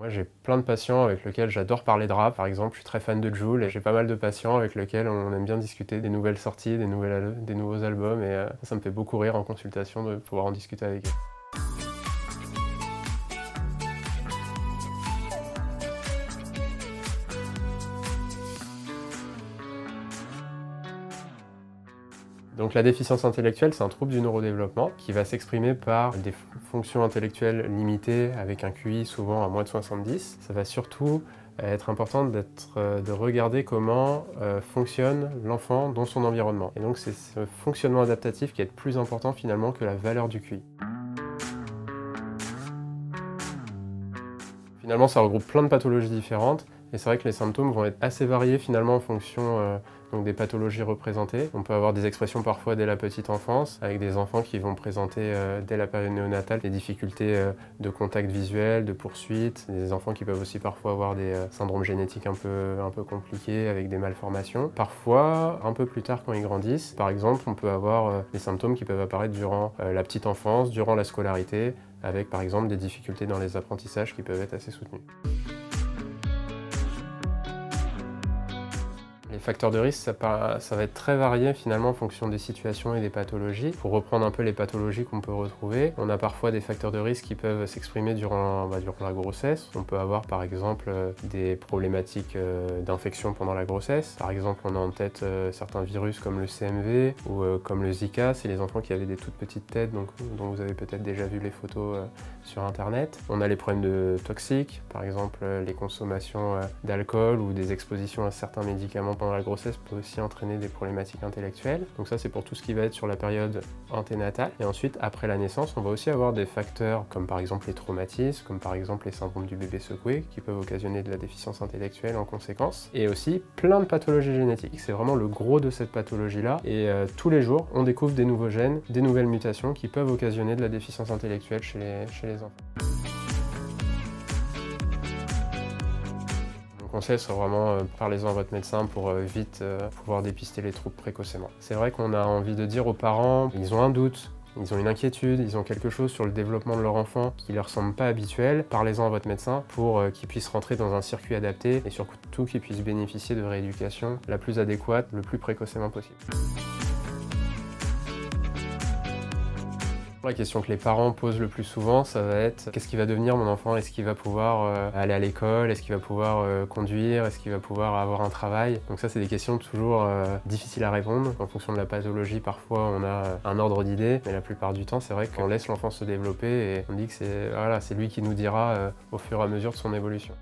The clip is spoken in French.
Moi, j'ai plein de patients avec lesquels j'adore parler de rap. Par exemple, je suis très fan de Jul et j'ai pas mal de patients avec lesquels on aime bien discuter des nouvelles sorties, des nouveaux albums et ça me fait beaucoup rire en consultation de pouvoir en discuter avec eux. Donc la déficience intellectuelle, c'est un trouble du neurodéveloppement qui va s'exprimer par des fonctions intellectuelles limitées avec un QI souvent à moins de 70. Ça va surtout être important de regarder comment fonctionne l'enfant dans son environnement. Et donc c'est ce fonctionnement adaptatif qui est plus important finalement que la valeur du QI. Finalement, ça regroupe plein de pathologies différentes et c'est vrai que les symptômes vont être assez variés finalement en fonction donc des pathologies représentées. On peut avoir des expressions parfois dès la petite enfance, avec des enfants qui vont présenter dès la période néonatale des difficultés de contact visuel, de poursuite, des enfants qui peuvent aussi parfois avoir des syndromes génétiques un peu compliqués avec des malformations. Parfois, un peu plus tard quand ils grandissent, par exemple, on peut avoir des symptômes qui peuvent apparaître durant la petite enfance, durant la scolarité, avec par exemple des difficultés dans les apprentissages qui peuvent être assez soutenues. Les facteurs de risque, ça va être très varié finalement en fonction des situations et des pathologies. Pour reprendre un peu les pathologies qu'on peut retrouver, on a parfois des facteurs de risque qui peuvent s'exprimer durant la grossesse. On peut avoir par exemple des problématiques d'infection pendant la grossesse. Par exemple, on a en tête certains virus comme le CMV ou comme le Zika. C'est les enfants qui avaient des toutes petites têtes, donc, dont vous avez peut-être déjà vu les photos sur internet. On a les problèmes toxiques, par exemple les consommations d'alcool ou des expositions à certains médicaments pendant la grossesse peut aussi entraîner des problématiques intellectuelles. Donc ça, c'est pour tout ce qui va être sur la période anténatale. Et ensuite, après la naissance, on va aussi avoir des facteurs comme par exemple les traumatismes, comme par exemple les syndromes du bébé secoué, qui peuvent occasionner de la déficience intellectuelle en conséquence. Et aussi plein de pathologies génétiques. C'est vraiment le gros de cette pathologie-là. Et tous les jours, on découvre des nouveaux gènes, des nouvelles mutations qui peuvent occasionner de la déficience intellectuelle chez les enfants. Mon conseil serait vraiment parlez-en à votre médecin pour vite pouvoir dépister les troubles précocement. C'est vrai qu'on a envie de dire aux parents, ils ont un doute, ils ont une inquiétude, ils ont quelque chose sur le développement de leur enfant qui ne leur semble pas habituel, parlez-en à votre médecin pour qu'il puisse rentrer dans un circuit adapté et surtout qu'il puisse bénéficier de rééducation la plus adéquate, le plus précocement possible. La question que les parents posent le plus souvent, ça va être qu'est-ce qui va devenir mon enfant? Est-ce qu'il va pouvoir aller à l'école? Est-ce qu'il va pouvoir conduire? Est-ce qu'il va pouvoir avoir un travail? Donc ça, c'est des questions toujours difficiles à répondre. En fonction de la pathologie, parfois on a un ordre d'idée, mais la plupart du temps, c'est vrai qu'on laisse l'enfant se développer et on dit que c'est lui qui nous dira au fur et à mesure de son évolution.